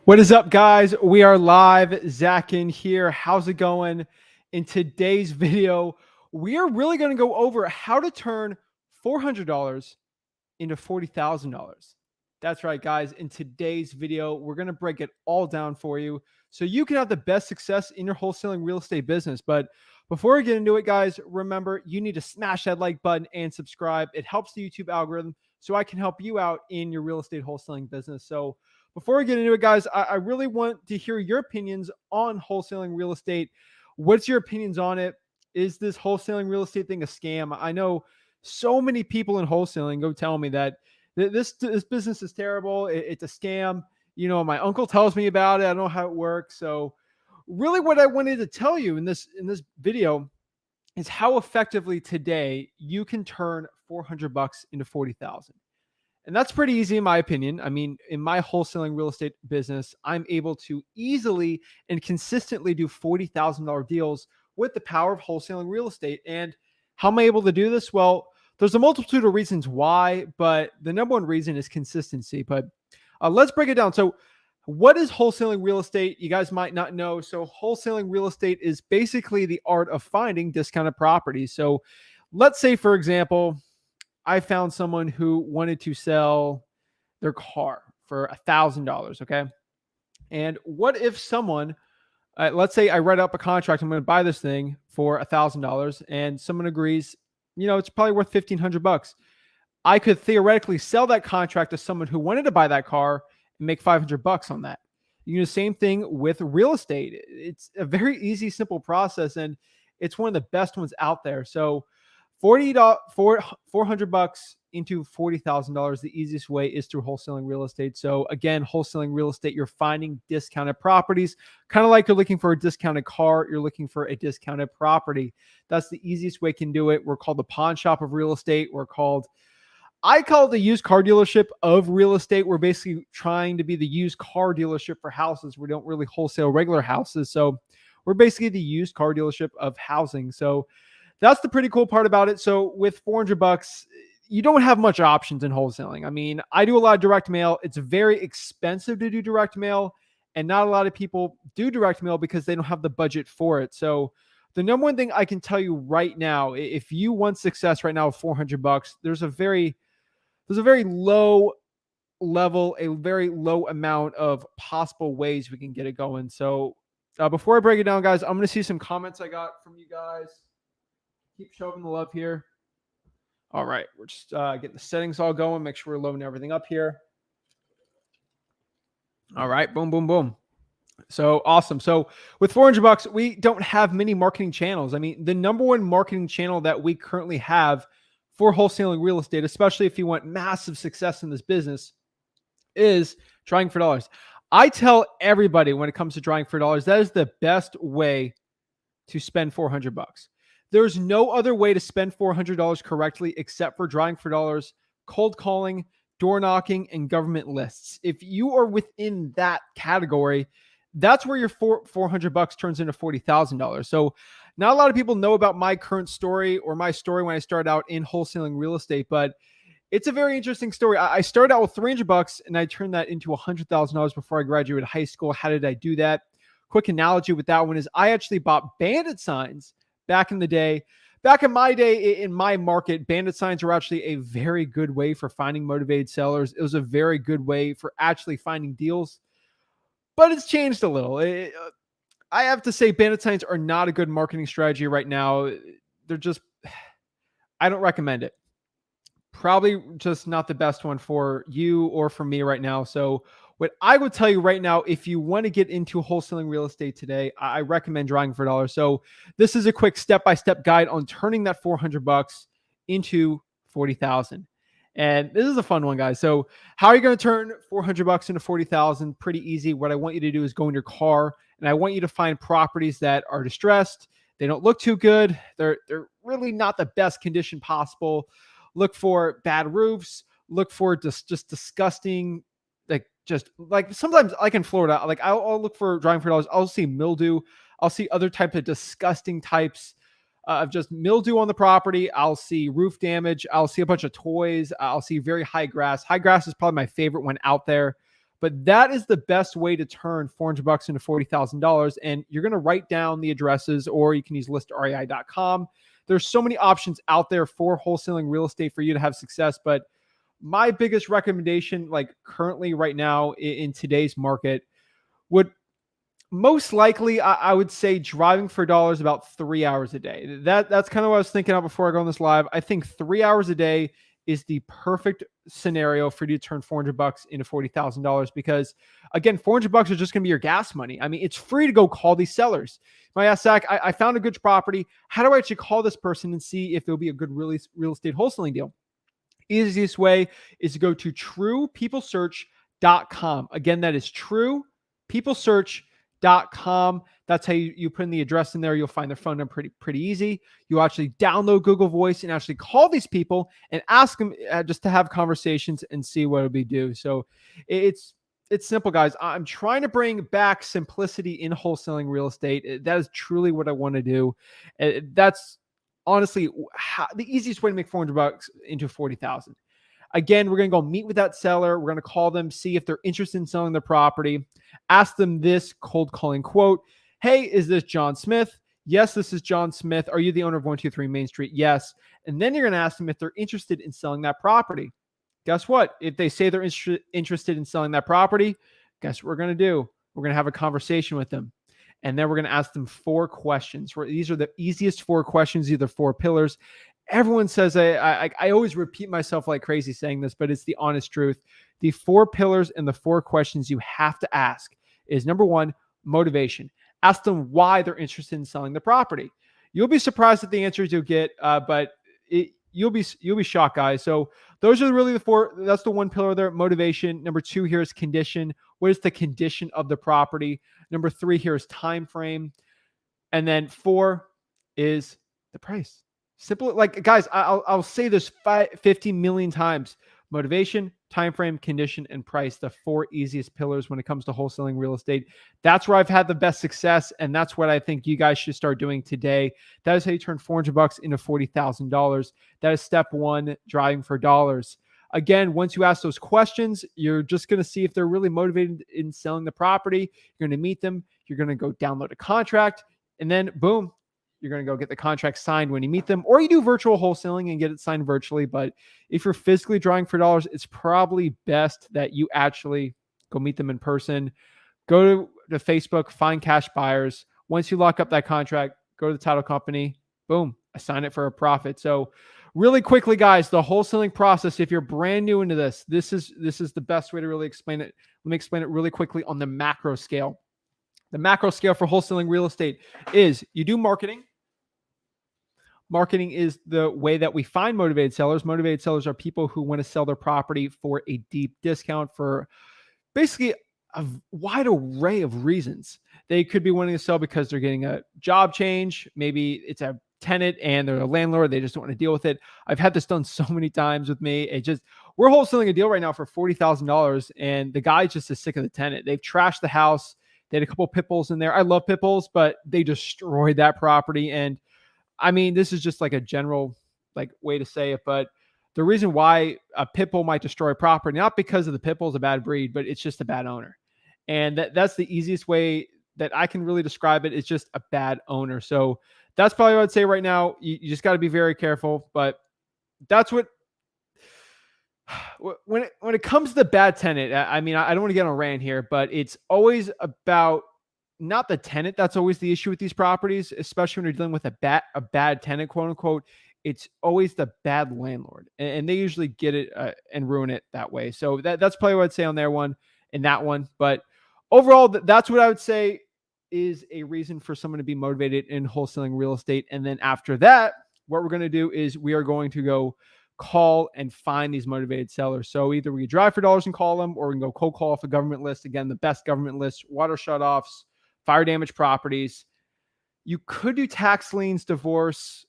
What is up, guys? We are live. Zach Ginn here. How's it going? In today's video, we are really going to go over how to turn $400 into $40,000. That's right, guys. In today's video, we're going to break it all down for you so you can have the best success in your wholesaling real estate business. But before we get into it, guys, remember you need to smash that like button and subscribe. It helps the YouTube algorithm so I can help you out in your real estate wholesaling business. So before we get into it, guys, I really want to hear your opinions on wholesaling real estate. What's your opinions on it? Is this wholesaling real estate thing a scam? I know so many people in wholesaling go tell me that this business is terrible. It's a scam. You know, my uncle tells me about it. I don't know how it works. So really what I wanted to tell you in this video is how effectively today you can turn $400 into 40,000. And that's pretty easy in my opinion. I mean, in my wholesaling real estate business, I'm able to easily and consistently do $40,000 deals with the power of wholesaling real estate. And how am I able to do this? Well, there's a multitude of reasons why, but the number one reason is consistency. But let's break it down. So what is wholesaling real estate? You guys might not know. So wholesaling real estate is basically the art of finding discounted properties. So let's say, for example, I found someone who wanted to sell their car for $1,000. Okay. And what if someone, let's say I write up a contract, I'm going to buy this thing for $1,000 and someone agrees, you know, it's probably worth $1,500. I could theoretically sell that contract to someone who wanted to buy that car and make $500 on that. You do the same thing with real estate. It's a very easy, simple process, and it's one of the best ones out there. So $400 into $40,000. The easiest way is through wholesaling real estate. So again, wholesaling real estate, you're finding discounted properties, kind of like you're looking for a discounted car. You're looking for a discounted property. That's the easiest way you can do it. We're called the pawn shop of real estate. I call it the used car dealership of real estate. We're basically trying to be the used car dealership for houses. We don't really wholesale regular houses. So we're basically the used car dealership of housing. So that's the pretty cool part about it. So with $400, you don't have much options in wholesaling. I mean, I do a lot of direct mail. It's very expensive to do direct mail, and not a lot of people do direct mail because they don't have the budget for it. So the number one thing I can tell you right now, if you want success right now with $400, there's a very low level, a very low amount of possible ways we can get it going. So before I break it down, guys, I'm going to see some comments I got from you guys. Keep showing the love here. All right, we're just getting the settings all going. Make sure we're loading everything up here. All right, boom, boom, boom. So awesome. So with $400, we don't have many marketing channels. I mean, the number one marketing channel that we currently have for wholesaling real estate, especially if you want massive success in this business, is drawing for dollars. I tell everybody when it comes to drawing for dollars, that is the best way to spend $400. There's no other way to spend $400 correctly except for drawing for dollars, cold calling, door knocking, and government lists. If you are within that category, that's where your $400 turns into $40,000. So not a lot of people know about my current story or my story when I started out in wholesaling real estate, but it's a very interesting story. I started out with $300 and I turned that into $100,000 before I graduated high school. How did I do that? Quick analogy with that one is I actually bought bandit signs back in the day. Back in my day, in my market, bandit signs were actually a very good way for finding motivated sellers. It was a very good way for actually finding deals, but it's changed a little. I have to say bandit signs are not a good marketing strategy right now. They're just, I don't recommend it. Probably just not the best one for you or for me right now. So what I would tell you right now, if you want to get into wholesaling real estate today, I recommend drawing for dollars. So this is a quick step-by-step guide on turning that $400 into 40,000. And this is a fun one, guys. So how are you going to turn $400 into 40,000? Pretty easy. What I want you to do is go in your car and I want you to find properties that are distressed. They don't look too good. They're really not the best condition possible. Look for bad roofs. Look for just disgusting, like sometimes like in Florida, like I'll look for drawing for dollars. I'll see mildew. I'll see other types of disgusting types of just mildew on the property. I'll see roof damage. I'll see a bunch of toys. I'll see very high grass. High grass is probably my favorite one out there. But that is the best way to turn $400 into $40,000. And you're going to write down the addresses, or you can use listrei.com. There's so many options out there for wholesaling real estate for you to have success. But my biggest recommendation, like currently right now in today's market, would most likely, I would say driving for dollars about 3 hours a day. That's kind of what I was thinking of before I go on this live. I think 3 hours a day is the perfect scenario for you to turn $400 into $40,000, because again, $400 is just going to be your gas money. I mean, it's free to go call these sellers. My ask Zach, I found a good property. How do I actually call this person and see if it'll be a good real estate wholesaling deal? Easiest way is to go to truepeoplesearch.com. Again, that is truepeoplesearch.com. That's how you put in the address in there. You'll find their phone number pretty easy. You actually download Google Voice and actually call these people and ask them just to have conversations and see what it'll be do. So it's simple, guys. I'm trying to bring back simplicity in wholesaling real estate. That is truly what I want to do. That's honestly the easiest way to make $400 into $40,000. Again, we're going to go meet with that seller. We're going to call them, see if they're interested in selling the property. Ask them this cold calling quote. Hey, is this John Smith? Yes, this is John Smith. Are you the owner of 123 Main Street? Yes. And then you're going to ask them if they're interested in selling that property. Guess what? If they say they're interested in selling that property, guess what we're going to do? We're going to have a conversation with them. And then we're going to ask them 4 questions. These are the easiest 4 questions, these are 4 pillars. Everyone says, I always repeat myself like crazy saying this, but it's the honest truth. The 4 pillars and the 4 questions you have to ask is, number 1, motivation. Ask them why they're interested in selling the property. You'll be surprised at the answers you'll get, but you'll be shocked, guys. So those are really the 4. That's the 1 pillar there, motivation. Number 2 here is condition. What is the condition of the property? Number 3 here is time frame. And then 4 is the price. Simple. Like, guys, I'll say this 50 million times. Motivation, time frame, condition, and price. The 4 easiest pillars when it comes to wholesaling real estate. That's where I've had the best success, and that's what I think you guys should start doing today. That is how you turn $400 into $40,000. That is step 1, driving for dollars. Again, once you ask those questions, you're just going to see if they're really motivated in selling the property. You're going to meet them. You're going to go download a contract, and then boom, you're going to go get the contract signed when you meet them, or you do virtual wholesaling and get it signed virtually. But if you're physically drawing for dollars, it's probably best that you actually go meet them in person. Go to Facebook, find cash buyers. Once you lock up that contract, go to the title company, boom, assign it for a profit. So really quickly, guys, the wholesaling process, if you're brand new into this is the best way to really explain it. Let me explain it really quickly on the macro scale. The macro scale for wholesaling real estate is you do marketing. Marketing is the way that we find motivated sellers. Motivated sellers are people who want to sell their property for a deep discount for basically a wide array of reasons. They could be wanting to sell because they're getting a job change. Maybe it's a tenant and they're a landlord. They just don't want to deal with it. I've had this done so many times with me. We're wholesaling a deal right now for $40,000, and the guy just is sick of the tenant. They've trashed the house. They had a couple pit bulls in there. I love pit bulls, but they destroyed that property. And I mean, this is just like a general way to say it, but the reason why a pit bull might destroy property, not because of the pit bull is a bad breed, but it's just a bad owner. And that's the easiest way that I can really describe it. It's just a bad owner. So that's probably what I'd say right now. You just got to be very careful, but that's when it comes to the bad tenant, I mean, I don't want to get on a rant here, but it's always about not the tenant. That's always the issue with these properties, especially when you're dealing with a bad tenant, quote unquote. It's always the bad landlord, and they usually get it and ruin it that way. So that's probably what I'd say on that one. But overall, that's what I would say is a reason for someone to be motivated in wholesaling real estate. And then after that, what we're going to do is we are going to go call and find these motivated sellers. So either we drive for dollars and call them, or we can go cold call off a government list. Again, the best government list: water shutoffs, fire damage properties. You could do tax liens, divorce.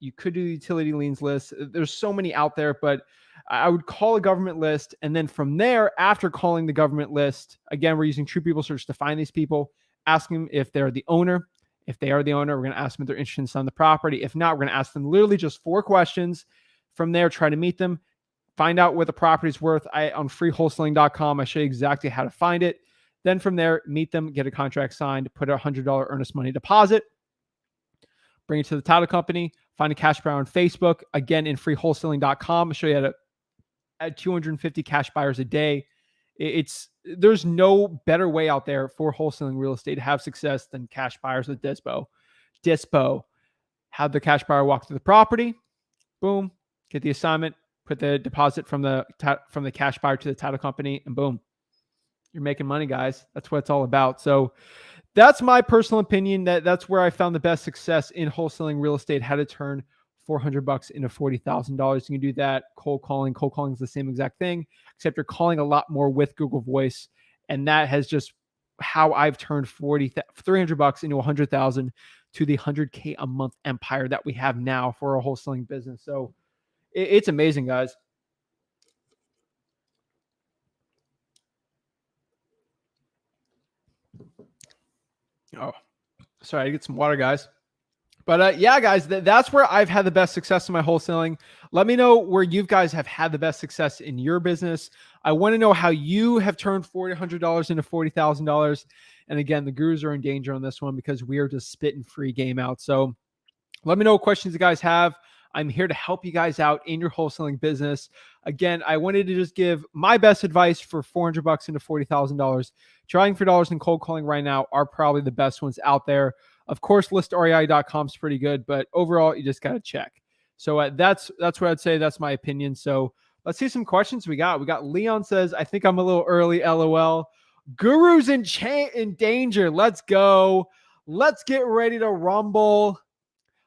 You could do utility liens lists. There's so many out there, but I would call a government list. And then from there, after calling the government list, again, we're using True People Search to find these people, ask them if they're the owner. If they are the owner, we're going to ask them if they're interested in selling the property. If not, we're going to ask them literally just 4 questions. From there, try to meet them, find out what the property's worth. On freewholesaling.com, I show you exactly how to find it. Then from there, meet them, get a contract signed, put a $100 earnest money deposit, bring it to the title company, find a cash buyer on Facebook. Again, in freewholesaling.com, I'll show you how to add 250 cash buyers a day. There's no better way out there for wholesaling real estate to have success than cash buyers with Dispo. Have the cash buyer walk to the property, boom, get the assignment, put the deposit from the cash buyer to the title company, and boom, you're making money, guys. That's what it's all about. So that's my personal opinion. That's where I found the best success in wholesaling real estate. How to turn $400 into $40,000. You can do that cold calling. Cold calling is the same exact thing, except you're calling a lot more with Google Voice, and that has just how I've turned $300 into $100,000 to the $100K a month empire that we have now for a wholesaling business. So it's amazing, guys. Oh, sorry, I get some water, guys. But yeah, guys, that's where I've had the best success in my wholesaling. Let me know where you guys have had the best success in your business. I want to know how you have turned $400 into $40,000. And again, the gurus are in danger on this one because we are just spitting free game out. So let me know what questions you guys have. I'm here to help you guys out in your wholesaling business. Again, I wanted to just give my best advice for $400 into $40,000. Trying for dollars and cold calling right now are probably the best ones out there. Of course, listrei.com is pretty good, but overall, you just got to check. So that's what I'd say. That's my opinion. So let's see some questions we got. We got Leon says, I think I'm a little early, LOL. Guru's in danger. Let's go. Let's get ready to rumble.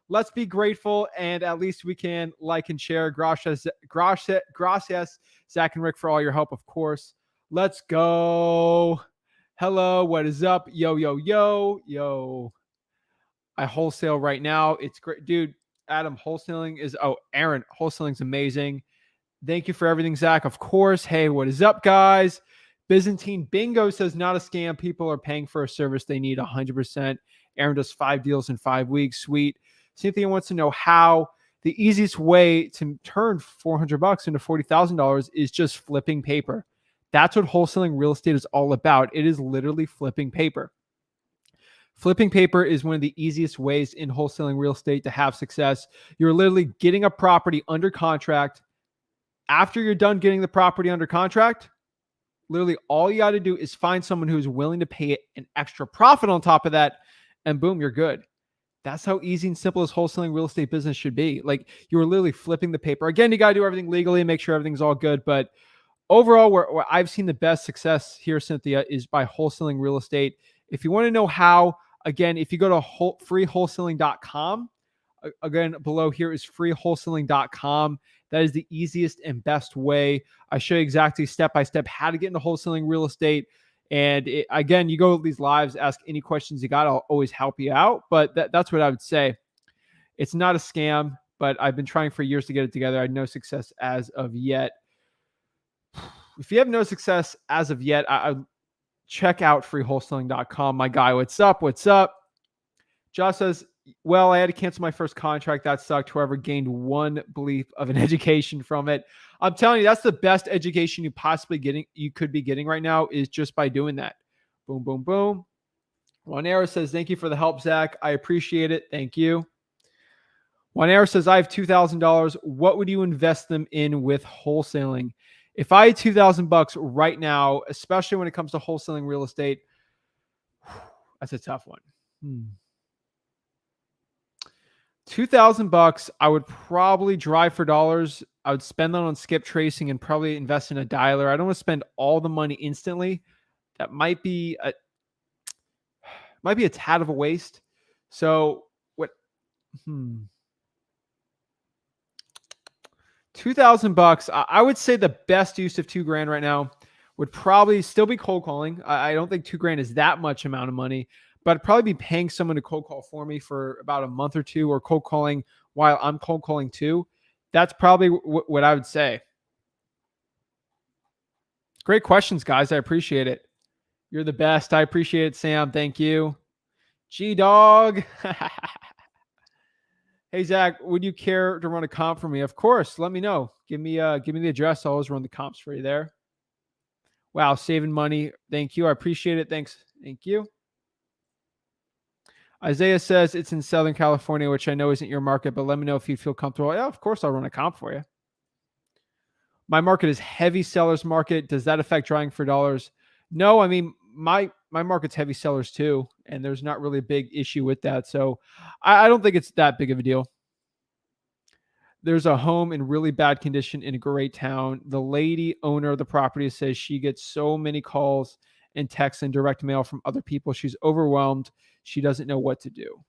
Let's be grateful, and at least we can like and share. Gracias, Zach and Rick, for all your help, of course. Let's go. Hello, what is up? Yo. I wholesale right now. It's great. Dude, Aaron, wholesaling is amazing. Thank you for everything, Zach. Of course. Hey, what is up, guys? Byzantine Bingo says, not a scam. People are paying for a service they need 100%. Aaron does 5 deals in 5 weeks. Sweet. Cynthia wants to know how the easiest way to turn $400 into $40,000 is just flipping paper. That's what wholesaling real estate is all about. It is literally flipping paper. Flipping paper is one of the easiest ways in wholesaling real estate to have success. You're literally getting a property under contract. After you're done getting the property under contract, literally all you got to do is find someone who's willing to pay an extra profit on top of that, and boom, you're good. That's how easy and simple this wholesaling real estate business should be. Like, you're literally flipping the paper. Again, you got to do everything legally and make sure everything's all good. But overall, where I've seen the best success here, Cynthia, is by wholesaling real estate. If you want to know how, again, if you go to freewholesaling.com, again, below here is freewholesaling.com. That is the easiest and best way. I show you exactly step-by-step how to get into wholesaling real estate. And again, you go to these lives, ask any questions you got. I'll always help you out. But that's what I would say. It's not a scam, but I've been trying for years to get it together. I had no success as of yet. If you have no success as of yet, I check out freewholesaling.com. My guy, what's up? What's up? Josh says, well, I had to cancel my first contract. That sucked. Whoever gained one belief of an education from it. I'm telling you, that's the best education you could be getting right now, is just by doing that. Boom, boom, boom. One Arrow says, thank you for the help, Zach. I appreciate it. Thank you. One Arrow says, I have $2,000. What would you invest them in with wholesaling? If I had $2,000 right now, especially when it comes to wholesaling real estate, that's a tough one. $2,000, I would probably drive for dollars. I would spend that on skip tracing and probably invest in a dialer. I don't want to spend all the money instantly. That might be a tad of a waste. So what? $2,000. I would say the best use of $2,000 right now would probably still be cold calling. I don't think $2,000 is that much amount of money, but I'd probably be paying someone to cold call for me for about a month or two, or cold calling while I'm cold calling too. That's probably what I would say. Great questions, guys. I appreciate it. You're the best. I appreciate it, Sam. Thank you. G-Dog. Hey Zach, would you care to run a comp for me? Of course. Let me know. Give me the address. I'll always run the comps for you there. Wow, saving money. Thank you. I appreciate it. Thanks. Thank you. Isaiah says it's in Southern California, which I know isn't your market, but let me know if you feel comfortable. Yeah, of course I'll run a comp for you. My market is heavy sellers market. Does that affect drawing for dollars? No, I mean my market's heavy sellers too, and there's not really a big issue with that. So I don't think it's that big of a deal. There's a home in really bad condition in a great town. The lady owner of the property says she gets so many calls and texts and direct mail from other people. She's overwhelmed. She doesn't know what to do.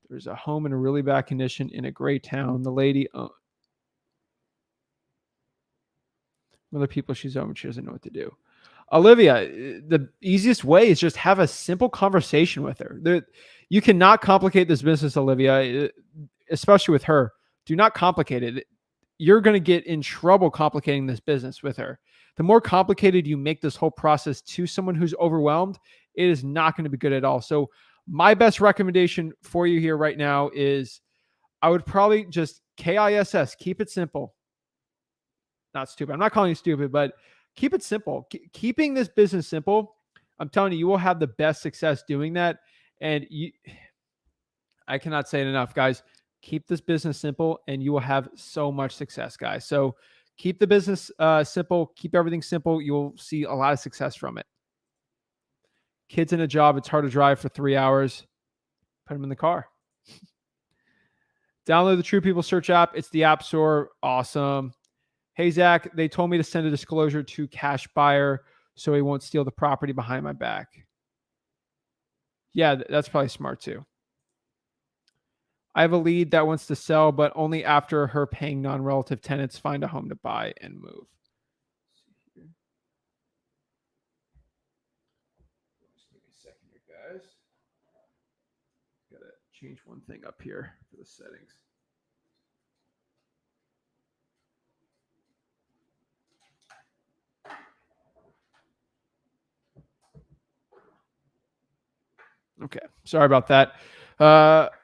There's a home in a really bad condition in a great town. The lady, other people she's over, she doesn't know what to do. Olivia, the easiest way is just have a simple conversation with her. You cannot complicate this business, Olivia, especially with her. Do not complicate it. You're going to get in trouble complicating this business with her. The more complicated you make this whole process to someone who's overwhelmed, it is not going to be good at all. So my best recommendation for you here right now is I would probably just KISS, keep it simple. Not stupid. I'm not calling you stupid, but keep it simple. Keeping this business simple, I'm telling you, you will have the best success doing that. And I cannot say it enough, guys. Keep this business simple and you will have so much success, guys. So keep the business simple. Keep everything simple. You'll see a lot of success from it. Kids in a job, it's hard to drive for 3 hours. Put them in the car. Download the True People Search app. It's the App Store. Awesome. Hey, Zach, they told me to send a disclosure to cash buyer so he won't steal the property behind my back. Yeah, that's probably smart too. I have a lead that wants to sell, but only after her paying non-relative tenants find a home to buy and move. Just give me a second here, guys. Gotta change one thing up here for the settings. Okay, sorry about that.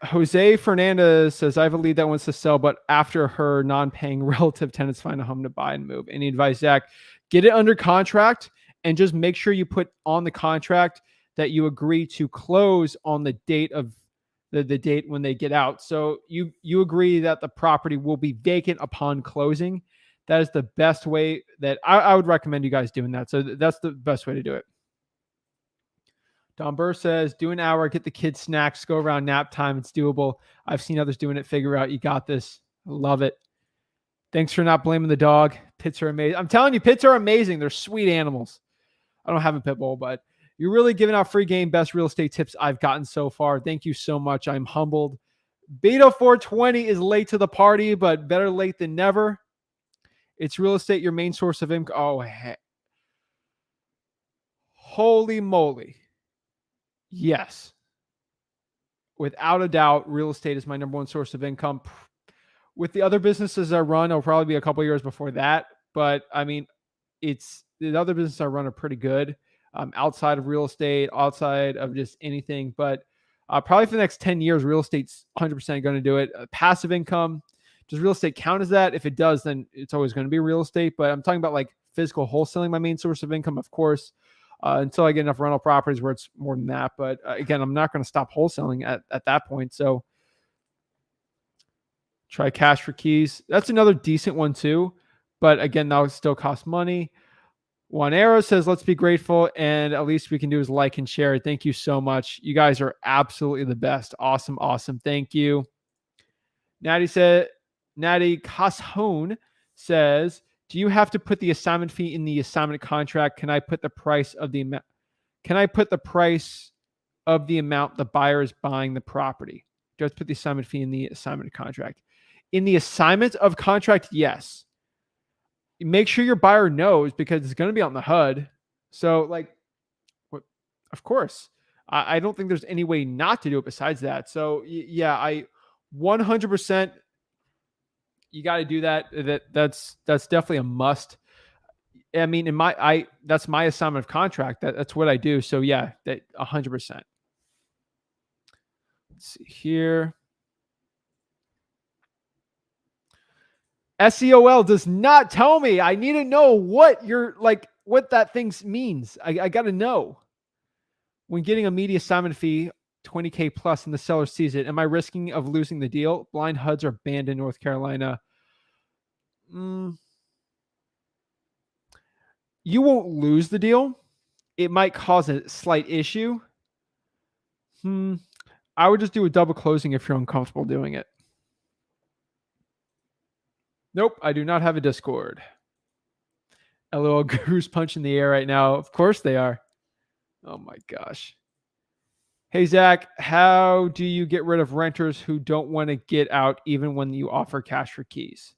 Jose Fernandez says, I have a lead that wants to sell, but after her non-paying relative tenants find a home to buy and move. Any advice, Zach? Get it under contract and just make sure you put on the contract that you agree to close on the date of the date when they get out. So you agree that the property will be vacant upon closing. That is the best way that I would recommend you guys doing that. So that's the best way to do it. Don Burr says, do an hour, get the kids snacks, go around nap time. It's doable. I've seen others doing it. Figure out. You got this. I love it. Thanks for not blaming the dog. Pits are amazing. I'm telling you, pits are amazing. They're sweet animals. I don't have a pit bull, but you're really giving out free game, best real estate tips I've gotten so far. Thank you so much. I'm humbled. Beta 420 is late to the party, but better late than never. It's real estate, your main source of income. Oh, holy moly. Yes. Without a doubt, real estate is my number one source of income. With the other businesses I run, it'll probably be a couple years before that. But I mean, it's the other businesses I run are pretty good outside of real estate, outside of just anything. But probably for the next 10 years, real estate's 100% going to do it. Passive income, does real estate count as that? If it does, then it's always going to be real estate. But I'm talking about like physical wholesaling, my main source of income, of course. Until I get enough rental properties where it's more than that. But again, I'm not going to stop wholesaling at that point. So try cash for keys. That's another decent one too. But again, that would still cost money. Juan Arrow says, let's be grateful. And at least we can do is like and share. Thank you so much. You guys are absolutely the best. Awesome. Awesome. Thank you. Natty Cashone says, do you have to put the assignment fee in the assignment contract? Can I put the price of the amount? Can I put the price of the amount the buyer is buying the property? Do I have to put the assignment fee in the assignment contract? In the assignment of contract, yes. Make sure your buyer knows because it's going to be on the HUD. So, like, of course, I don't think there's any way not to do it besides that. So, yeah, I 100%. You got to do that. That's definitely a must. I mean, that's my assignment of contract. That's what I do. So yeah, that 100%. Let's see here. SEOL does not tell me. I need to know what you're like, what that thing means. I got to know. When getting a media assignment fee, 20K plus, and the seller sees it, am I risking of losing the deal? Blind HUDs are banned in North Carolina. You won't lose the deal. It might cause a slight issue. I would just do a double closing if you're uncomfortable doing it. Nope, I do not have a Discord. LOL, Guru's punching the air right now. Of course they are. Oh my gosh. Hey, Zach, how do you get rid of renters who don't want to get out even when you offer cash for keys?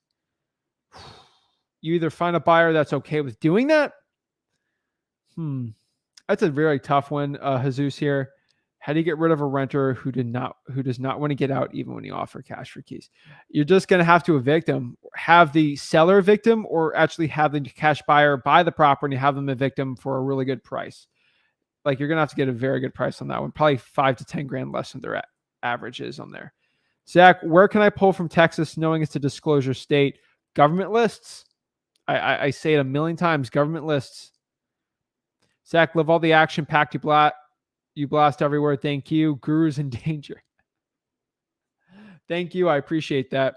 You either find a buyer that's okay with doing that. That's a very tough one, Jesus here. How do you get rid of a renter who does not want to get out even when you offer cash for keys? You're just going to have to evict them. Have the seller evict them, or actually have the cash buyer buy the property and have them evict them for a really good price. Like, you're going to have to get a very good price on that one. Probably 5 to 10 grand less than their average is on there. Zach, where can I pull from Texas knowing it's a disclosure state? Government lists. I say it a million times. Government lists. Zach, love all the action packed. You blast everywhere. Thank you. Guru's in danger. Thank you. I appreciate that.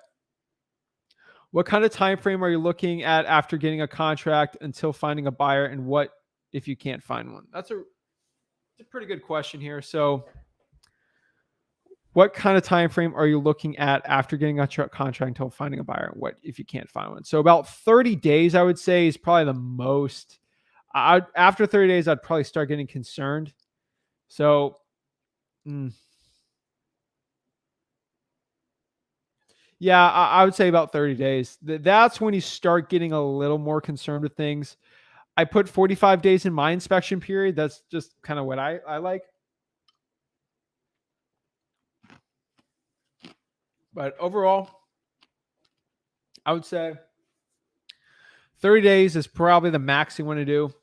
What kind of time frame are you looking at after getting a contract until finding a buyer, and what if you can't find one? That's a pretty good question here. So what kind of time frame are you looking at after getting a contract until finding a buyer? What if you can't find one? So about 30 days, I would say, is probably the most. After 30 days, I'd probably start getting concerned. So, yeah, I would say about 30 days. That's when you start getting a little more concerned with things. I put 45 days in my inspection period. That's just kind of what I like. But overall, I would say 30 days is probably the max you want to do.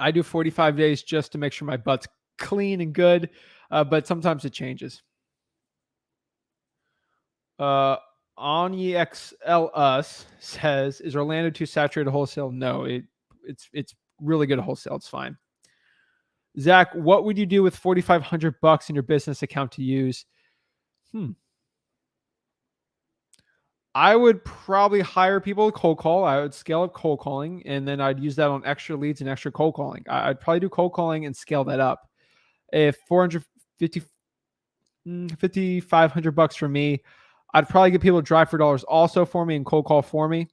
I do 45 days just to make sure my butt's clean and good, but sometimes it changes. OnYXLUS says, is Orlando too saturated wholesale? No, it's really good wholesale. It's fine. Zach, what would you do with $4,500 in your business account to use? I would probably hire people to cold call. I would scale up cold calling, and then I'd use that on extra leads and extra cold calling. I'd probably do cold calling and scale that up. If $500 for me, I'd probably get people to drive for dollars also for me and cold call for me.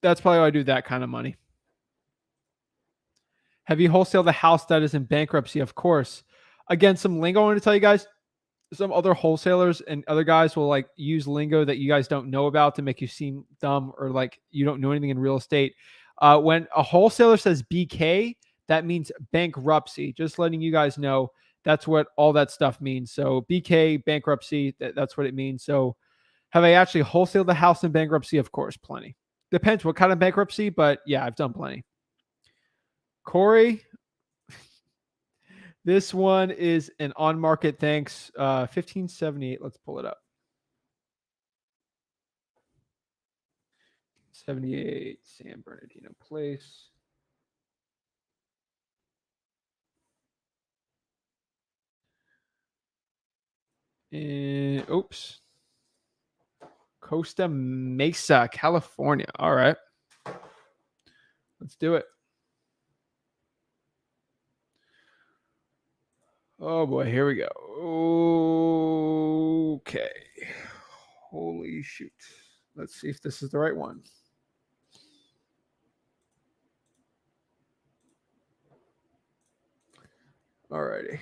That's probably why I do that kind of money. Have you wholesaled the house that is in bankruptcy? Of course. Again, some lingo I want to tell you guys. Some other wholesalers and other guys will like use lingo that you guys don't know about to make you seem dumb or like you don't know anything in real estate. When a wholesaler says BK, that means bankruptcy. Just letting you guys know that's what all that stuff means. So BK, bankruptcy, that's what it means. So have I actually wholesaled the house in bankruptcy? Of course, plenty. Depends what kind of bankruptcy, but yeah, I've done plenty. Corey, this one is an on market. Thanks. 1578. Let's pull it up. 78 San Bernardino Place. Oops. Costa Mesa, California. All right. Let's do it. Oh boy, here we go. Okay. Holy shoot. Let's see if this is the right one. All righty.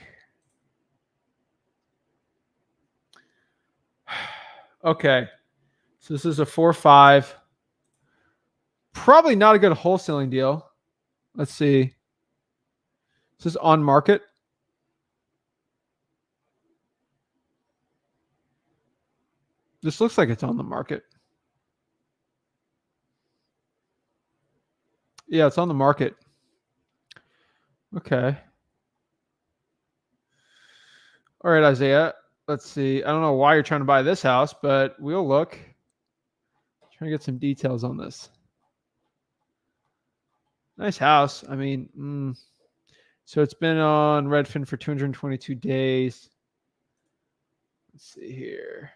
Okay. So this is a 4-5. Probably not a good wholesaling deal. Let's see. This is on market. This looks like it's on the market. Yeah, it's on the market. Okay. All right, Isaiah. Let's see. I don't know why you're trying to buy this house, but we'll look. Trying to get some details on this. Nice house. I mean, so it's been on Redfin for 222 days. Let's see here.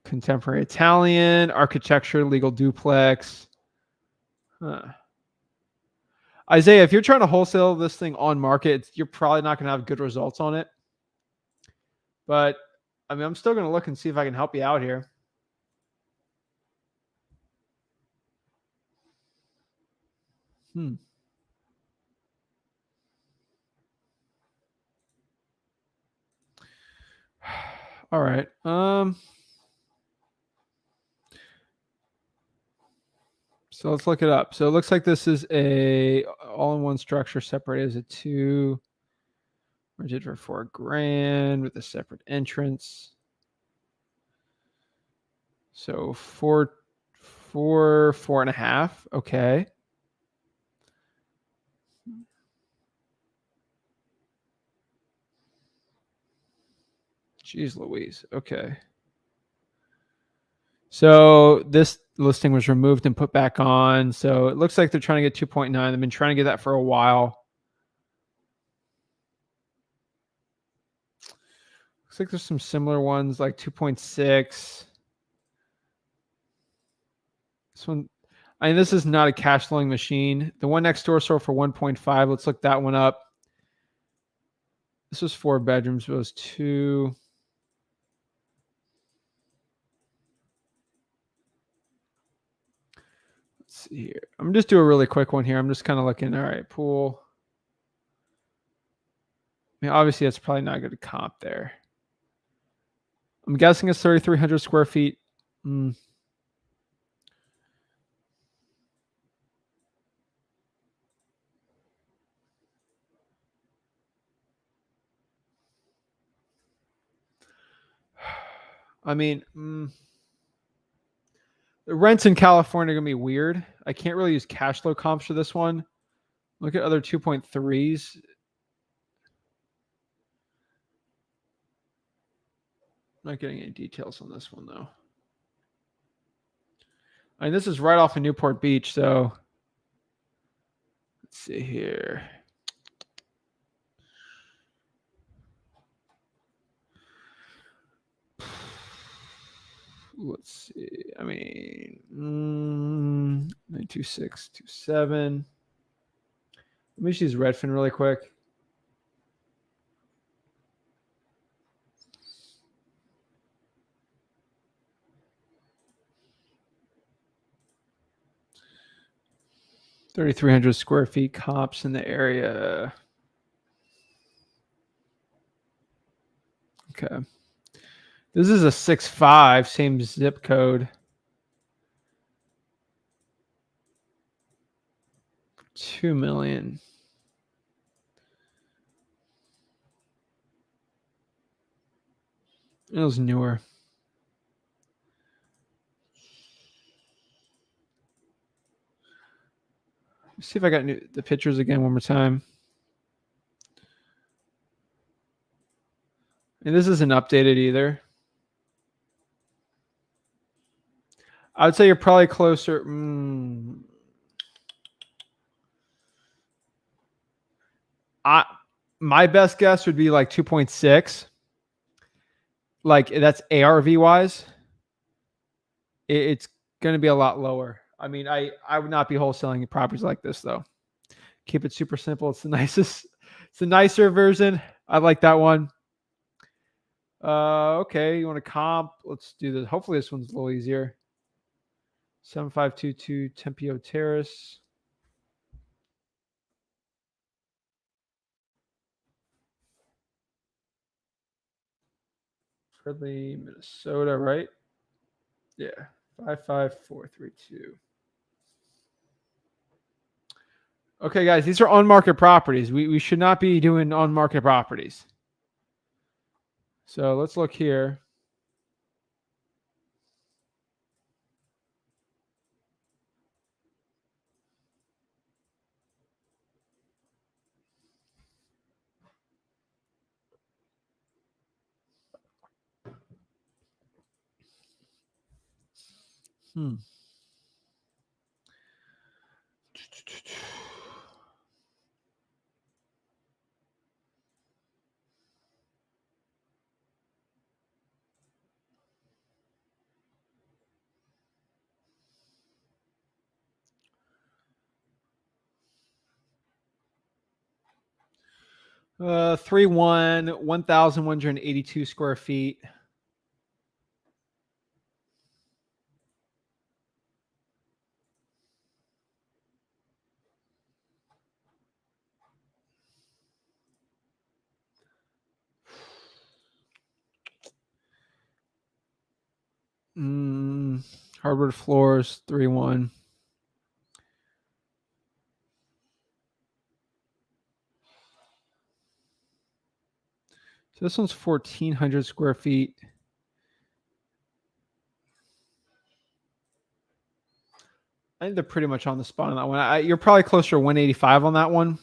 Contemporary Italian, architecture, legal duplex. Huh. Isaiah, if you're trying to wholesale this thing on market, you're probably not going to have good results on it. But I mean, I'm still going to look and see if I can help you out here. All right. So let's look it up. So it looks like this is a all-in-one structure separated as a two. Rented for $4,000 with a separate entrance. So four and a half. Okay. Jeez Louise. Okay. So this listing was removed and put back on. So it looks like they're trying to get 2.9. They've been trying to get that for a while. Looks like there's some similar ones like 2.6. This one, I mean, this is not a cash flowing machine. The one next door sold for 1.5. Let's look that one up. This was 4 bedrooms. It was 2. Let's see here. I'm just doing a really quick one here. I'm just kind of looking. All right, pool. I mean, obviously, that's probably not a good comp there. I'm guessing it's 3,300 square feet. I mean, the rents in California are going to be weird. I can't really use cash flow comps for this one. Look at other 2.3s. Not getting any details on this one, though. I mean, this is right off of Newport Beach, so let's see here. Let's see. I mean, 92627. Let me just use Redfin really quick. $3,300 square feet comps in the area. Okay. This is a 6.5, same zip code. 2 million. It was newer. Let's see if I got the pictures again one more time. And this isn't updated either. I would say you're probably closer. My best guess would be like 2.6. Like that's ARV wise. It's going to be a lot lower. I mean, I would not be wholesaling properties like this though. Keep it super simple. It's the nicest. It's the nicer version. I like that one. Okay, you want to comp? Let's do this. Hopefully this one's a little easier. 7522 Tempio Terrace. Fridley, Minnesota, right? Yeah, 55432. Okay, guys, these are on-market properties. We should not be doing on-market properties. So let's look here. Hmm. Uh, 3-1, 1,182 square feet. Hardwood floors, 3-1. So this one's 1,400 square feet. I think they're pretty much on the spot on that one. You're probably closer to 185 on that one.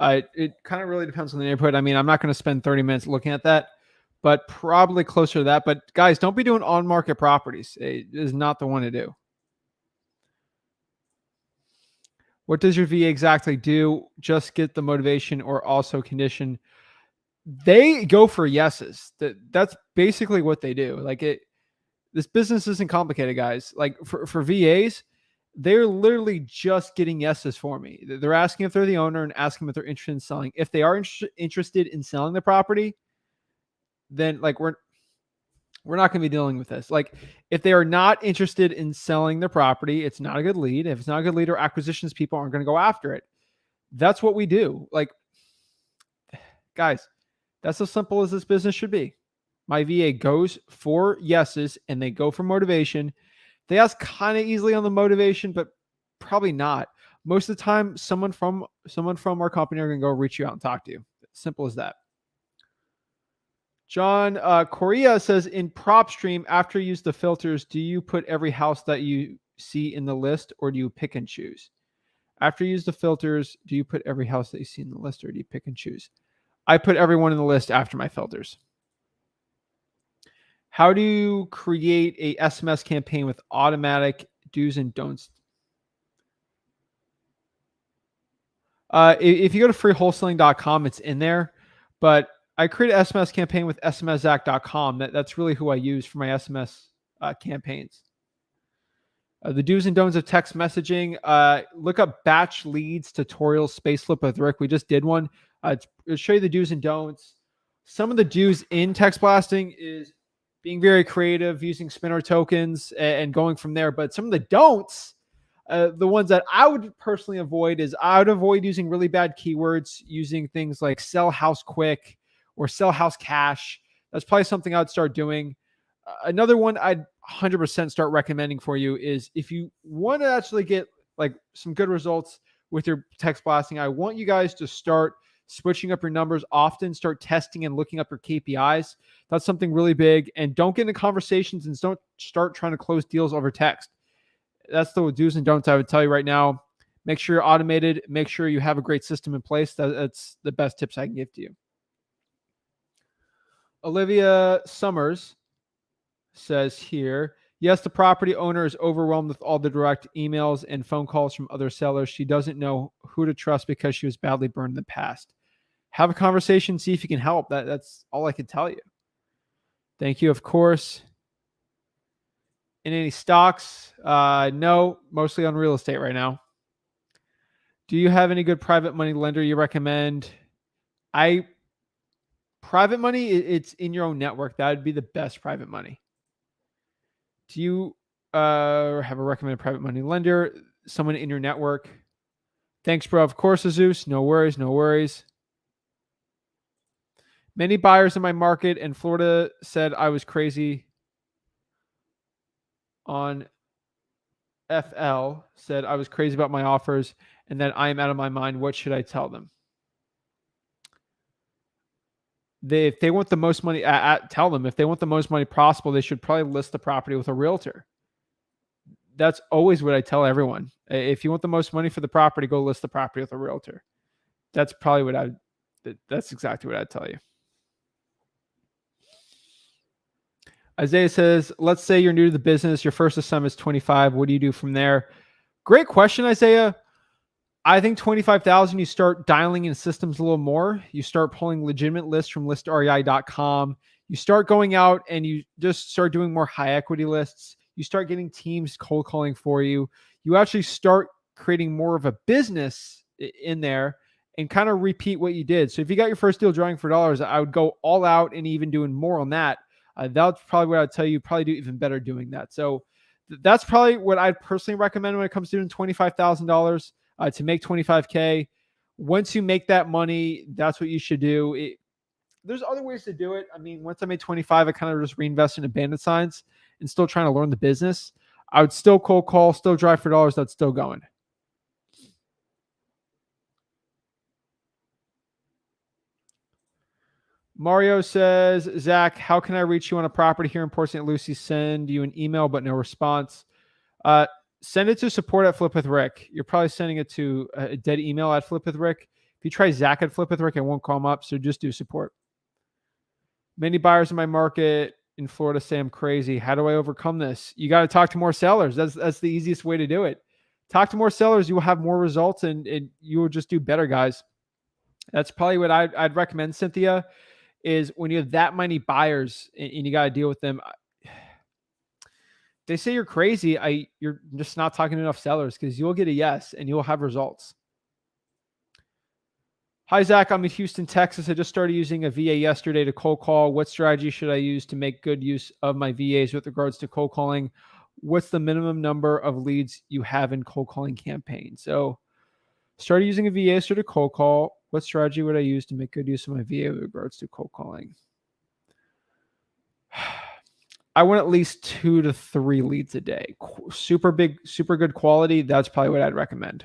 It kind of really depends on the neighborhood. I mean, I'm not going to spend 30 minutes looking at that, but probably closer to that. But guys, don't be doing on-market properties. It is not the one to do. What does your VA exactly do? Just get the motivation or also condition? They go for yeses. That's basically what they do. Like it. This business isn't complicated, guys. Like for VAs, they're literally just getting yeses for me. They're asking if they're the owner and asking if they're interested in selling. If they are interested in selling the property, then like we're not going to be dealing with this. Like if they are not interested in selling their property, it's not a good lead. If it's not a good lead, or acquisitions people aren't going to go after it. That's what we do. Like, guys, that's as simple as this business should be. My VA goes for yeses and they go for motivation. They ask kind of easily on the motivation, but probably not. Most of the time, someone from our company are going to go reach you out and talk to you. Simple as that. John Correa says, in PropStream, after you use the filters, do you put every house that you see in the list, or do you pick and choose? After you use the filters, do you put every house that you see in the list, or do you pick and choose? I put everyone in the list after my filters. How do you create a SMS campaign with automatic do's and don'ts? If you go to freewholesaling.com, it's in there. But I create an SMS campaign with smszach.com. That's really who I use for my SMS campaigns. The do's and don'ts of text messaging. Look up batch leads tutorial space flip with Rick. We just did one. It'll show you the do's and don'ts. Some of the do's in text blasting is being very creative, using spinner tokens and going from there. But some of the don'ts, the ones that I would personally avoid, is I would avoid using really bad keywords, using things like sell house quick or sell house cash. That's probably something I'd start doing. Another one I'd 100% start recommending for you is, if you want to actually get like some good results with your text blasting, I want you guys to start switching up your numbers often, start testing and looking up your KPIs. That's something really big. And don't get into conversations and don't start trying to close deals over text. That's the do's and don'ts I would tell you right now. Make sure you're automated. Make sure you have a great system in place. That's the best tips I can give to you. Olivia Summers says here, yes, the property owner is overwhelmed with all the direct emails and phone calls from other sellers. She doesn't know who to trust because she was badly burned in the past. Have a conversation, see if you can help. That's all I can tell you. Thank you, of course. In any stocks? No, mostly on real estate right now. Do you have any good private money lender you recommend? Private money, it's in your own network. That would be the best private money. Do you have a recommended private money lender? Someone in your network? Thanks, bro. Of course, Azus. No worries. No worries. Many buyers in my market in Florida said I was crazy on FL, said I was crazy about my offers and that I am out of my mind. What should I tell them? If they want the most money, tell them if they want the most money possible, they should probably list the property with a realtor. That's always what I tell everyone. If you want the most money for the property, go list the property with a realtor. That's probably that's exactly what I'd tell you. Isaiah says, let's say you're new to the business. Your first assignment is 25. What do you do from there? Great question, Isaiah. I think 25,000, you start dialing in systems a little more. You start pulling legitimate lists from listrei.com. You start going out and you just start doing more high equity lists. You start getting teams cold calling for you. You actually start creating more of a business in there and kind of repeat what you did. So if you got your first deal drawing for dollars, I would go all out and even doing more on that. That's probably what I'd tell you. Probably do even better doing that. So that's probably what I'd personally recommend when it comes to doing $25,000 to make 25K. Once you make that money, that's what you should do. There's other ways to do it. I mean, once I made 25, I kind of just reinvested in bandit signs and still trying to learn the business. I would still cold call, still drive for dollars. That's still going. Mario says, Zach, how can I reach you on a property here in Port St. Lucie? Send you an email, but no response. Send it to support at Flip with Rick. You're probably sending it to a dead email at Flip with Rick. If you try Zach at Flip with Rick, it won't come up. So just do support. Many buyers in my market in Florida say I'm crazy. How do I overcome this? You got to talk to more sellers. That's the easiest way to do it. Talk to more sellers. You will have more results and you will just do better, guys. That's probably what I'd recommend, Cynthia, is when you have that many buyers and you got to deal with them. They say you're crazy. You're just not talking to enough sellers because you'll get a yes and you'll have results. Hi, Zach. I'm in Houston, Texas. I just started using a VA yesterday to cold call. What strategy should I use to make good use of my VAs with regards to cold calling? What's the minimum number of leads you have in cold calling campaign? So started using a VA yesterday to cold call. What strategy would I use to make good use of my VA with regards to cold calling? I want at least 2 to 3 leads a day. Super big, super good quality. That's probably what I'd recommend.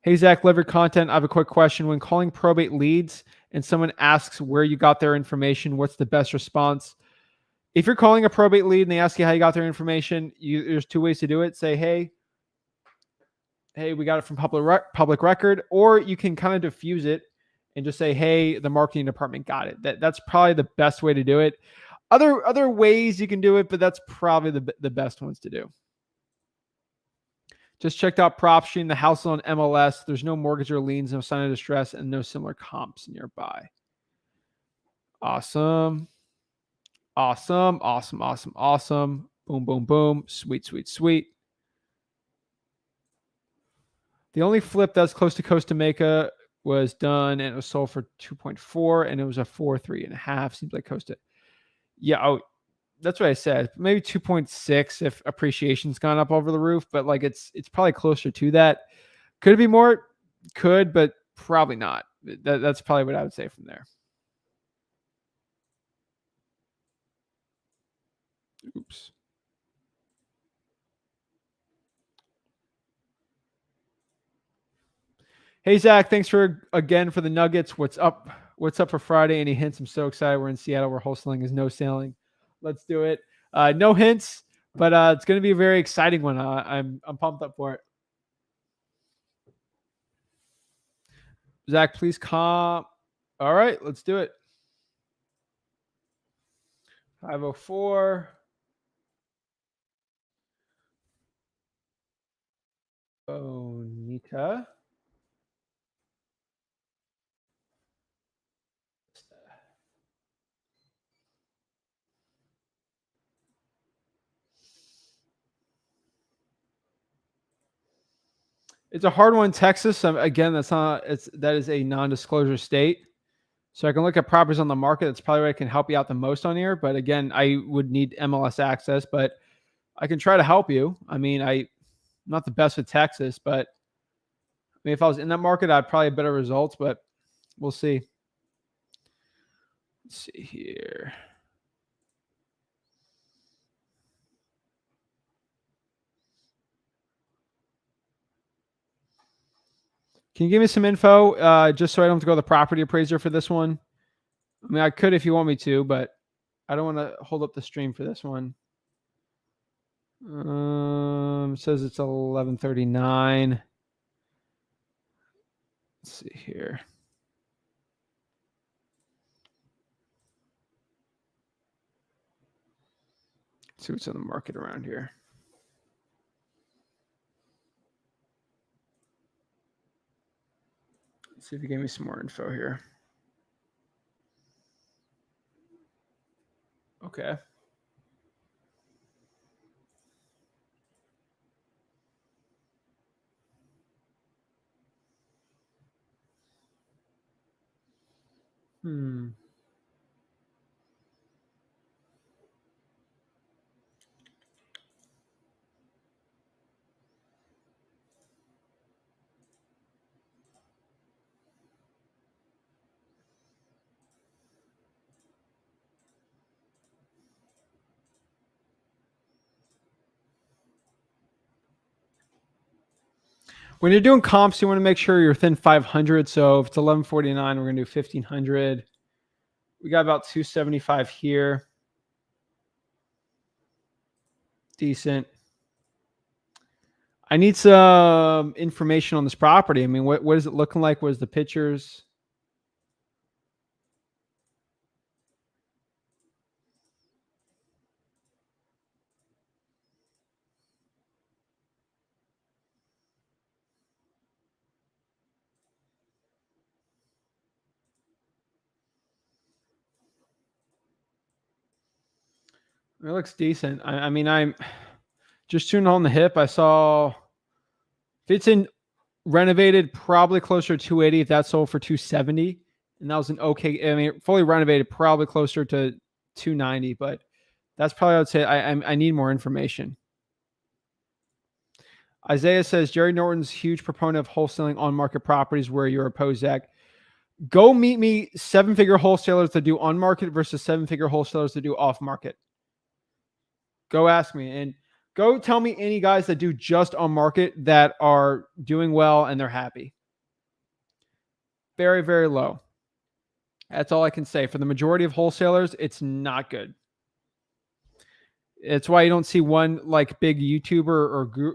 Hey, Zach, love your content. I have a quick question. When calling probate leads and someone asks where you got their information, what's the best response? If you're calling a probate lead and they ask you how you got their information, there's 2 ways to do it. Say, hey, we got it from public record, or you can kind of diffuse it and just say, hey, the marketing department got it. That's probably the best way to do it. Other ways you can do it, but that's probably the best ones to do. Just checked out PropStream, the house on MLS. There's no mortgage or liens, no sign of distress, and no similar comps nearby. Awesome. Awesome. Awesome. Awesome. Awesome. Boom, boom, boom. Sweet, sweet, sweet. The only flip that's close to Costa Mesa was done and it was sold for 2.4 and it was a 4.3.5. Seems like Costa. Yeah. Oh, that's what I said. Maybe 2.6 if appreciation's gone up over the roof, but like it's probably closer to that. Could it be more? Could, but probably not. That's probably what I would say from there. Oops. Hey, Zach, thanks for the nuggets. What's up? What's up for Friday? Any hints? I'm so excited. We're in Seattle where wholesaling is no sailing. Let's do it. No hints, but it's going to be a very exciting one. I'm pumped up for it. Zach, please comp. All right, let's do it. 504. Bonita. It's a hard one, Texas. Again, that is a non-disclosure state. So I can look at properties on the market. That's probably where I can help you out the most on here. But again, I would need MLS access, but I can try to help you. I mean, I'm not the best with Texas, but I mean, if I was in that market, I'd probably have better results, but we'll see. Let's see here. Can you give me some info just so I don't have to go to the property appraiser for this one? I mean, I could if you want me to, but I don't want to hold up the stream for this one. It says it's 11:39. Let's see here. see what's on the market around here. Let's see if you gave me some more info here. Okay. When you're doing comps, you want to make sure you're within 500. So if it's 1149, we're going to do 1500. We got about 275 here. Decent. I need some information on this property. I mean, what is it looking like? What is the pictures? It looks decent. I mean, I'm just tuned on the hip. I saw if it's in renovated, probably closer to 280. If that sold for 270, and that was an okay. I mean, fully renovated, probably closer to 290. But that's probably I would say I need more information. Isaiah says Jerry Norton's huge proponent of wholesaling on market properties where you're opposed, Zach. Go meet me 7-figure wholesalers that do on market versus 7-figure wholesalers that do off market. Go ask me and go tell me any guys that do just on market that are doing well and they're happy. Very, very low. That's all I can say. For the majority of wholesalers, it's not good. It's why you don't see one like big YouTuber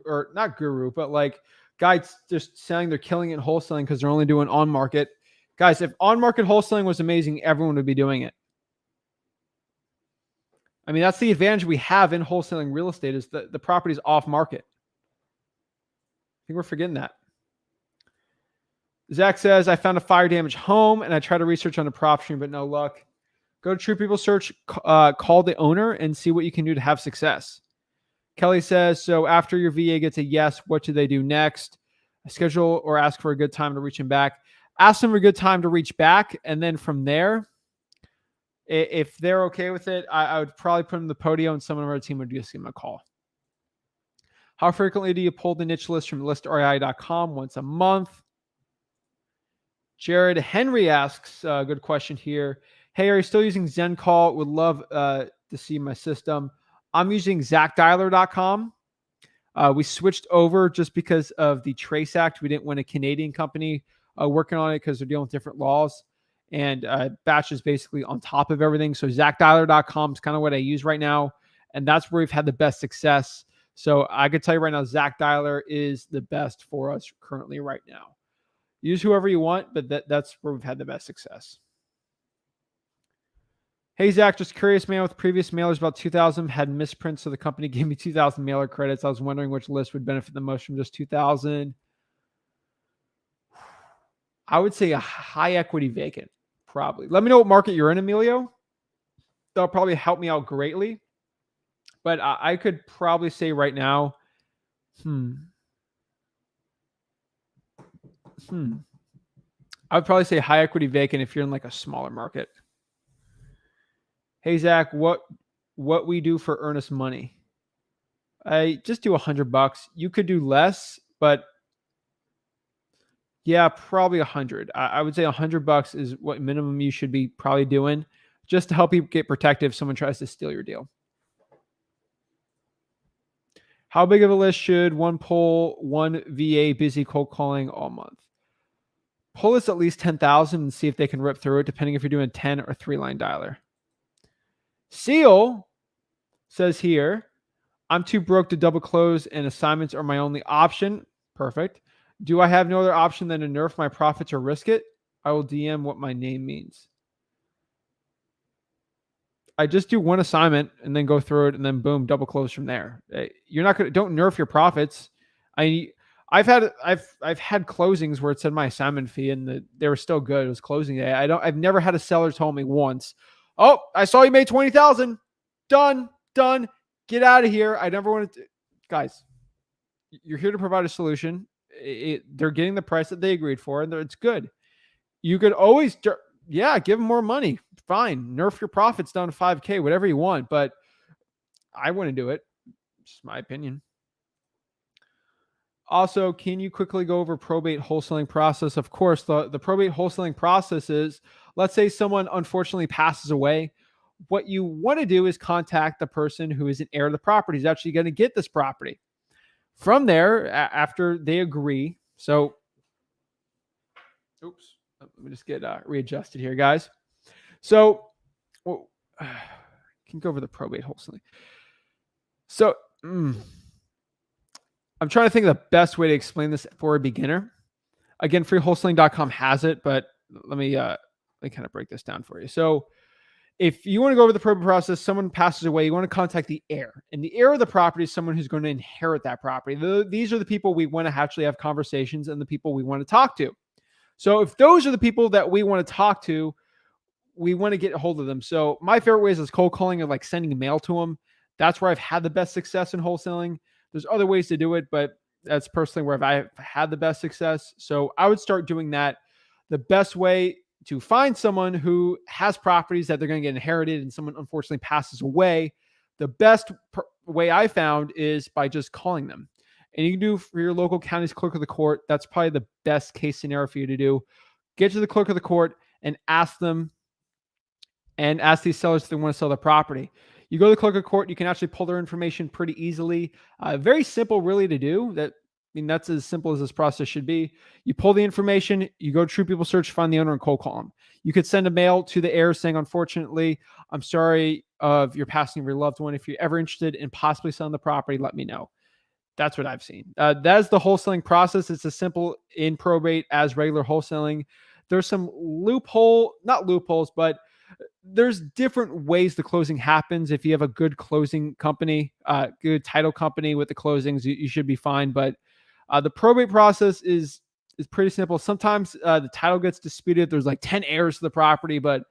or not guru, but like guys just saying they're killing it in wholesaling because they're only doing on market. Guys, if on market wholesaling was amazing, everyone would be doing it. I mean, that's the advantage we have in wholesaling real estate is the property's off market. I think we're forgetting that. Zach says, I found a fire damaged home and I tried to research on the PropStream, but no luck. Go to True People Search, call the owner and see what you can do to have success. Kelly says, so after your VA gets a yes, what do they do next? Schedule or ask for a good time to reach him back. Ask them for a good time to reach back. And then from there, if they're okay with it, I would probably put them in the podium and someone on our team would just give them a call. How frequently do you pull the niche list from listREI.com? Once a month. Jared Henry asks a good question here. Hey, are you still using ZenCall? Would love to see my system. I'm using ZachDialer.com. We switched over just because of the Trace Act. We didn't want a Canadian company working on it because they're dealing with different laws. And Batch is basically on top of everything. So ZachDialer.com is kind of what I use right now. And that's where we've had the best success. So I could tell you right now, Zach Dialer is the best for us currently right now. Use whoever you want, but that's where we've had the best success. Hey, Zach, just curious, man, with previous mailers, about 2,000 had misprints, so the company gave me 2,000 mailer credits. I was wondering which list would benefit the most from just 2,000. I would say a high equity vacant, probably. Let me know what market you're in, Emilio. That'll probably help me out greatly. But I could probably say right now, I would probably say high equity vacant if you're in like a smaller market. Hey, Zach, what we do for earnest money? I just do $100. You could do less, but yeah, probably 100. I would say $100 is what minimum you should be probably doing just to help you get protected if someone tries to steal your deal. How big of a list should one pull one VA busy cold calling all month? Pull this at least 10,000 and see if they can rip through it, depending if you're doing a 10 or 3-line dialer. Seal says here, I'm too broke to double close and assignments are my only option. Perfect. Do I have no other option than to nerf my profits or risk it? I will DM what my name means. I just do one assignment and then go through it and then boom, double close from there. You're not gonna don't nerf your profits. I I've had closings where it said my assignment fee and they were still good. It was closing day. I've never had a seller tell me once, "Oh, I saw you made 20,000. Done. Get out of here." I never wanted to. Guys, you're here to provide a solution. They're getting the price that they agreed for, and it's good. You could always, yeah, give them more money. Fine, nerf your profits down to 5K, whatever you want. But I wouldn't do it. It's just my opinion. Also, can you quickly go over probate wholesaling process? Of course, the probate wholesaling process is, let's say someone unfortunately passes away. What you want to do is contact the person who is an heir to the property, who's actually going to get this property. From there, after they agree, so, oops, let me just get readjusted here, guys. So, well, can go over the probate wholesaling. So, I'm trying to think of the best way to explain this for a beginner. Again, freewholesaling.com has it, but let me kind of break this down for you. So, if you want to go over the probate process, someone passes away, you want to contact the heir. And the heir of the property is someone who's going to inherit that property. These are the people we want to actually have conversations and the people we want to talk to. So if those are the people that we want to talk to, we want to get a hold of them. So my favorite ways is cold calling and like sending mail to them. That's where I've had the best success in wholesaling. There's other ways to do it, but that's personally where I've had the best success. So I would start doing that. The best way to find someone who has properties that they're going to get inherited and someone unfortunately passes away, the best way I found is by just calling them. And you can do for your local county's clerk of the court. That's probably the best case scenario for you to do. Get to the clerk of the court and ask them and ask these sellers if they want to sell their property. You go to the clerk of court, you can actually pull their information pretty easily. Very simple, really, to do. That's as simple as this process should be. You pull the information, you go to True People Search, find the owner, and cold call them. You could send a mail to the heir saying, unfortunately, I'm sorry of your passing of your loved one. If you're ever interested in possibly selling the property, let me know. That's what I've seen. That's the wholesaling process. It's as simple in probate as regular wholesaling. There's some not loopholes, but there's different ways the closing happens. If you have a good closing company, good title company with the closings, you should be fine. But the probate process is pretty simple. Sometimes the title gets disputed. There's like 10 heirs to the property, but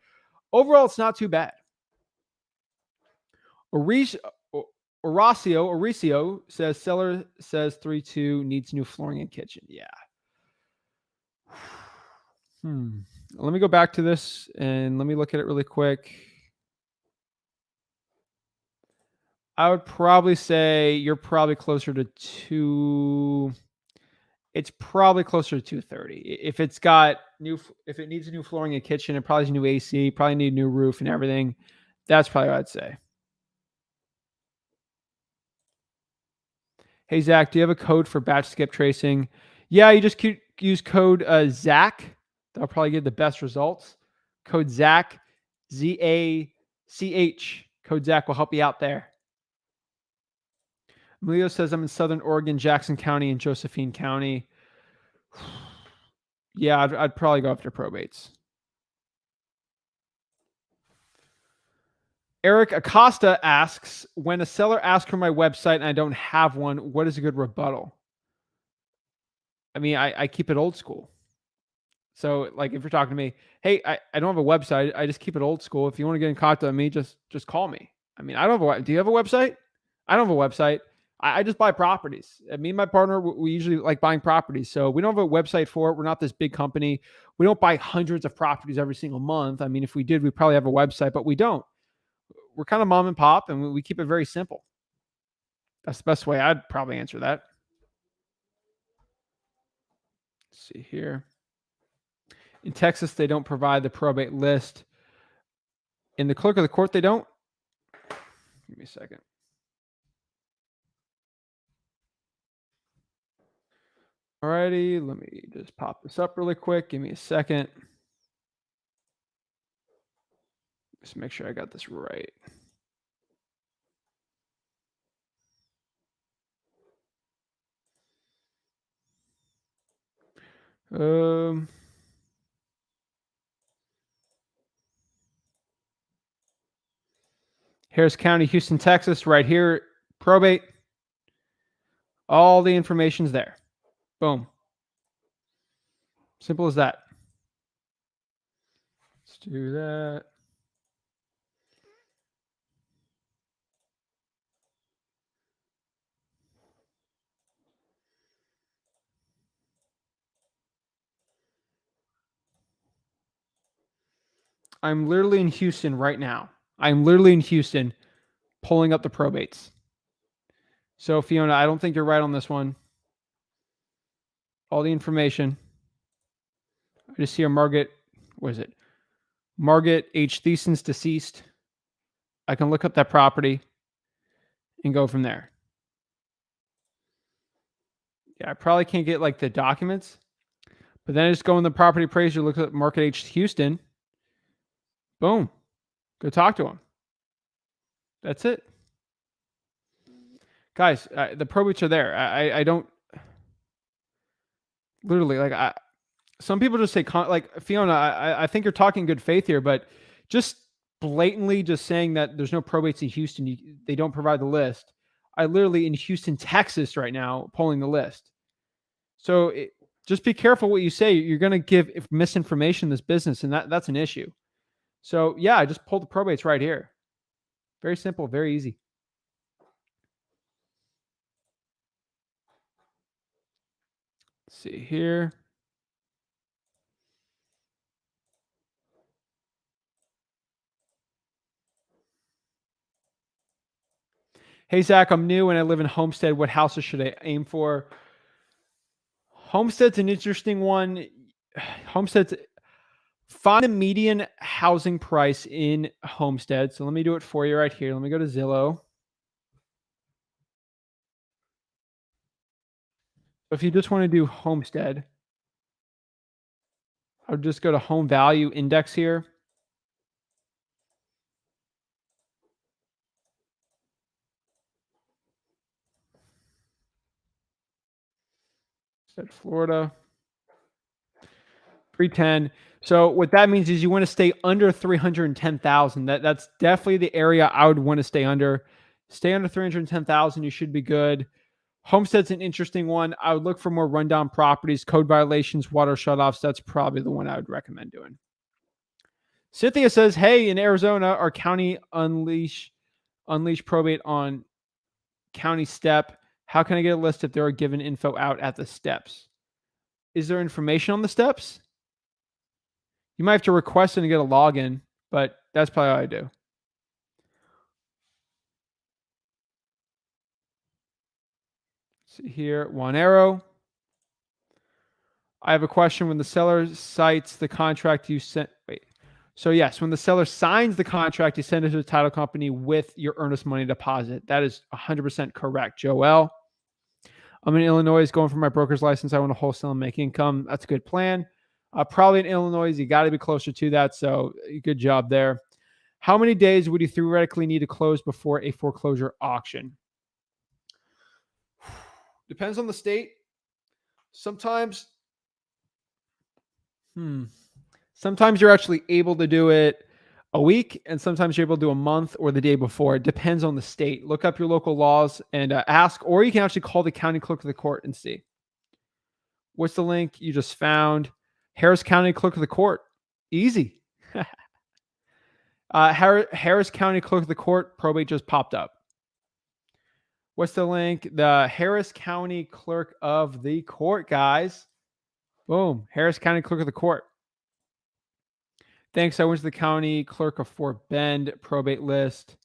overall, it's not too bad. Horacio says seller says 3-2 needs new flooring and kitchen. Yeah. Let me go back to this and let me look at it really quick. I would probably say you're probably closer to 2. It's probably closer to 230. If it needs a new flooring and kitchen, it probably needs new AC, probably need a new roof and everything. That's probably what I'd say. Hey, Zach, do you have a code for batch skip tracing? Yeah, you just use code Zach. That'll probably get the best results. Code Zach, ZACH. Code Zach will help you out there. Emilio says I'm in Southern Oregon, Jackson County, and Josephine County. Yeah, I'd probably go after probates. Eric Acosta asks, when a seller asks for my website and I don't have one, what is a good rebuttal? I mean, I keep it old school. So like if you're talking to me, hey, I don't have a website. I just keep it old school. If you want to get in contact with me, just call me. I mean, I don't have do you have a website? I don't have a website. I just buy properties. Me and my partner, we usually like buying properties. So we don't have a website for it. We're not this big company. We don't buy hundreds of properties every single month. I mean, if we did, we probably have a website, but we don't. We're kind of mom and pop and we keep it very simple. That's the best way I'd probably answer that. Let's see here. In Texas, they don't provide the probate list. In the clerk of the court, they don't. Give me a second. Alrighty, let me just pop this up really quick. Give me a second. Just make sure I got this right. Harris County, Houston, Texas, right here. Probate. All the information's there. Boom. Simple as that. Let's do that. I'm literally in Houston right now. I'm literally in Houston pulling up the probates. So, Fiona, I don't think you're right on this one. All the information. I just see a Margaret, what is it? Margaret H. Thiessen's deceased. I can look up that property and go from there. Yeah, I probably can't get like the documents, but then I just go in the property appraiser, look at Market H. Houston. Boom. Go talk to him. That's it. Guys, the probates are there. I don't literally like some people just say like Fiona, I think you're talking good faith here, but just blatantly just saying that there's no probates in Houston, they don't provide the list. I literally in Houston, Texas right now pulling the list. So just be careful what you say. You're going to give misinformation in this business, and that's an issue. So yeah, I just pulled the probates right here. Very simple, very easy. Let's see here. Hey, Zach, I'm new and I live in Homestead. What houses should I aim for? Homestead's an interesting one. Homestead's find the median housing price in Homestead. So let me do it for you right here. Let me go to Zillow. If you just want to do Homestead, I'll just go to Home Value Index here. Set Florida. 310. So what that means is you want to stay under 310,000. That's definitely the area I would want to stay under. Stay under 310,000. You should be good. Homestead's an interesting one. I would look for more rundown properties, code violations, water shutoffs. That's probably the one I would recommend doing. Cynthia says, "Hey, in Arizona, our county unleash probate on county step. How can I get a list if there are given info out at the steps? Is there information on the steps? You might have to request it and get a login, but that's probably what I do." See here, one arrow. I have a question. When the seller cites the contract you sent, wait. So yes, when the seller signs the contract, you send it to the title company with your earnest money deposit. That is 100% correct, Joel. I'm in Illinois, going for my broker's license. I want to wholesale and make income. That's a good plan. Probably in Illinois, you got to be closer to that. So good job there. How many days would you theoretically need to close before a foreclosure auction? Depends on the state. Sometimes you're actually able to do it a week, and sometimes you're able to do a month or the day before. It depends on the state. Look up your local laws and ask, or you can actually call the county clerk of the court and see. What's the link you just found? Harris County Clerk of the Court. Easy. Harris County Clerk of the Court probate just popped up. What's the link? The Harris County Clerk of the Court, guys. Boom. Harris County Clerk of the Court. Thanks. I went to the county clerk of Fort Bend probate list.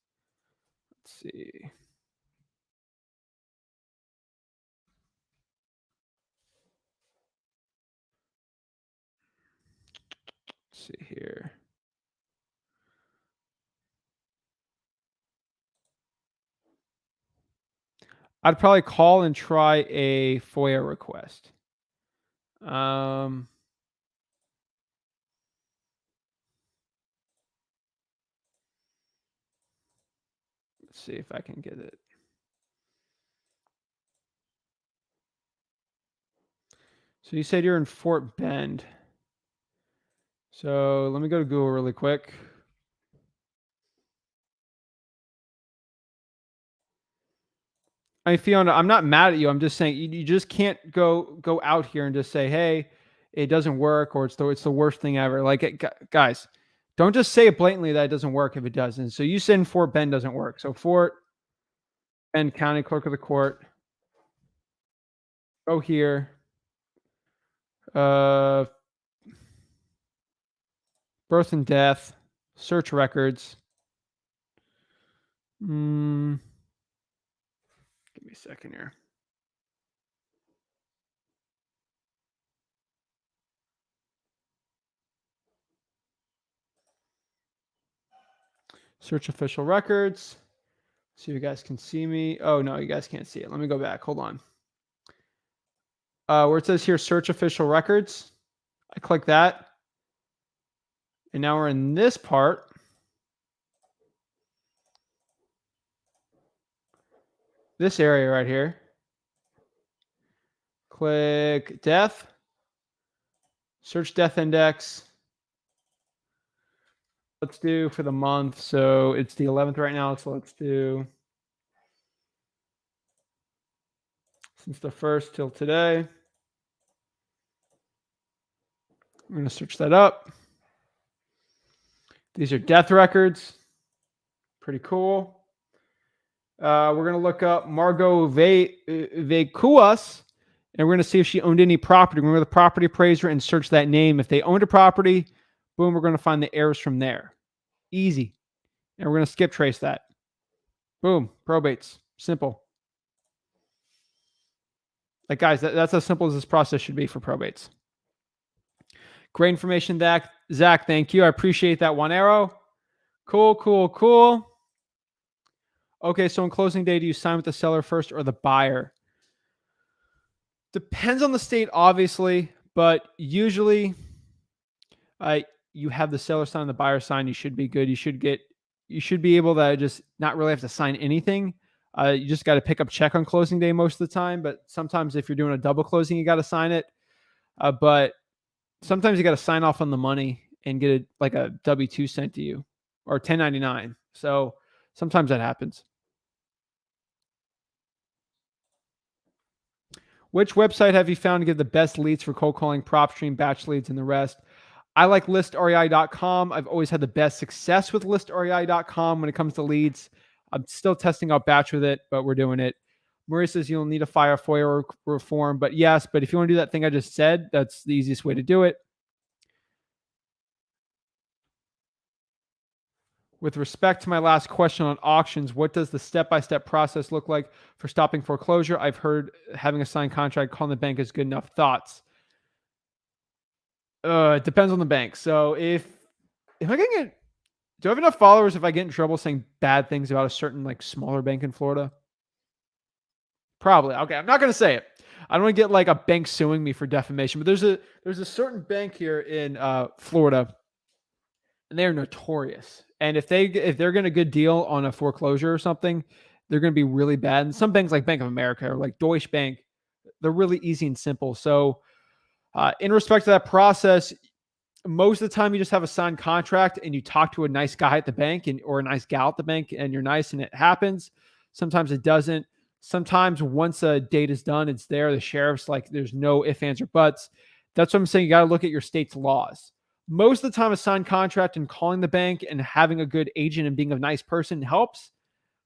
Let's see. Let's see here. I'd probably call and try a FOIA request. Let's see if I can get it. So you said you're in Fort Bend. So let me go to Google really quick. I mean, Fiona, I'm not mad at you. I'm just saying you just can't go out here and just say, "Hey, it doesn't work," or it's the worst thing ever. Like, guys, don't just say it blatantly that it doesn't work if it doesn't. So you said in Fort Bend doesn't work. So Fort Bend County Clerk of the Court, go here. Uh, Birth and death, search records. Give me a second here. Search official records. See if you guys can see me. Oh, no, you guys can't see it. Let me go back. Hold on. Where it says here, search official records. I click that. And now we're in this part. This area right here. Click death. Search death index. Let's do for the month. So it's the 11th right now. So let's do since the 1st till today. I'm going to search that up. These are death records. Pretty cool. We're going to look up Margot Vacuas, and we're going to see if she owned any property. We're going to go to the property appraiser and search that name. If they owned a property, boom, we're going to find the errors from there. Easy. And we're going to skip trace that. Boom, probates. Simple. Like, guys, that's how simple as this process should be for probates. Great information, Zach. Thank you. I appreciate that one arrow. Cool. Okay, so on closing day, do you sign with the seller first or the buyer? Depends on the state, obviously, but usually you have the seller sign, the buyer sign. You should be good. You should be able to just not really have to sign anything. You just got to pick up check on closing day most of the time, but sometimes if you're doing a double closing, you got to sign it. But sometimes you got to sign off on the money and get like a W-2 sent to you or 1099. So sometimes that happens. Which website have you found to give the best leads for cold calling, PropStream, batch leads, and the rest? I like listrei.com. I've always had the best success with listrei.com when it comes to leads. I'm still testing out batch with it, but we're doing it. Maria says you'll need to file FOIA reform, but yes, but if you want to do that thing I just said, that's the easiest way to do it. With respect to my last question on auctions, what does the step-by-step process look like for stopping foreclosure? I've heard having a signed contract, calling the bank is good enough. Thoughts? It depends on the bank. So if I can get, do I have enough followers if I get in trouble saying bad things about a certain like smaller bank in Florida? Probably. Okay, I'm not going to say it. I don't want to get like a bank suing me for defamation, but there's a certain bank here in Florida, and they're notorious. And if they're getting a good deal on a foreclosure or something, they're going to be really bad. And some banks like Bank of America or like Deutsche Bank, they're really easy and simple. So in respect to that process, most of the time you just have a signed contract and you talk to a nice guy at the bank or a nice gal at the bank and you're nice and it happens. Sometimes it doesn't. Sometimes once a date is done, it's there. The sheriff's like, there's no ifs, ands, or buts. That's what I'm saying. You got to look at your state's laws. Most of the time, a signed contract and calling the bank and having a good agent and being a nice person helps.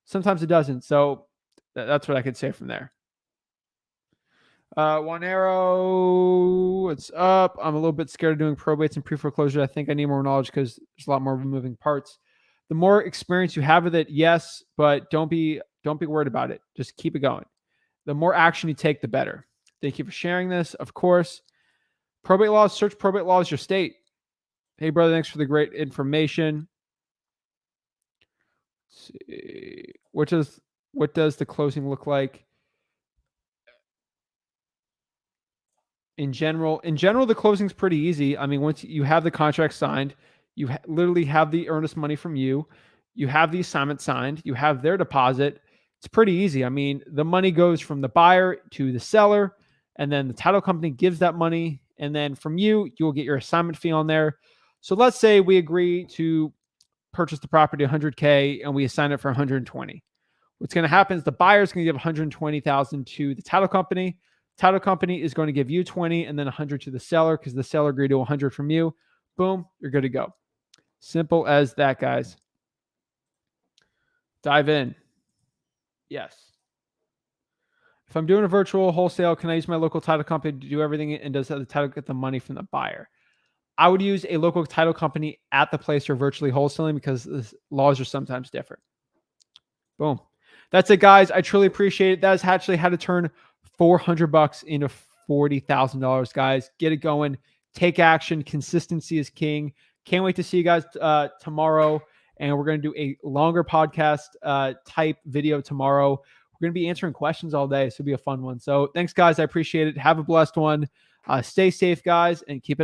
Sometimes it doesn't. So that's what I could say from there. One arrow, it's up. I'm a little bit scared of doing probates and pre-foreclosure. I think I need more knowledge because there's a lot more moving parts. The more experience you have with it, yes, but don't be worried about it. Just keep it going. The more action you take, the better. Thank you for sharing this. Of course, probate laws, search probate laws, your state. Hey, brother, thanks for the great information. Let's see. What does the closing look like? In general, the closing's pretty easy. I mean, once you have the contract signed, you literally have the earnest money from you. You have the assignment signed. You have their deposit. It's pretty easy. I mean, the money goes from the buyer to the seller, and then the title company gives that money. And then from you, you'll get your assignment fee on there. So let's say we agree to purchase the property $100K and we assign it for $120. What's going to happen is the buyer is going to give $120,000 to the title company. Title company is going to give you 20 and then 100 to the seller because the seller agreed to 100 from you. Boom, you're good to go. Simple as that, guys. Dive in. Yes. If I'm doing a virtual wholesale, can I use my local title company to do everything? And does the title get the money from the buyer? I would use a local title company at the place you're virtually wholesaling because the laws are sometimes different. Boom. That's it, guys. I truly appreciate it. That is actually how to turn $400 into $40,000, guys. Get it going. Take action. Consistency is king. Can't wait to see you guys tomorrow. And we're going to do a longer podcast type video tomorrow. We're going to be answering questions all day. So it'll be a fun one. So thanks, guys. I appreciate it. Have a blessed one. Stay safe, guys, and keep it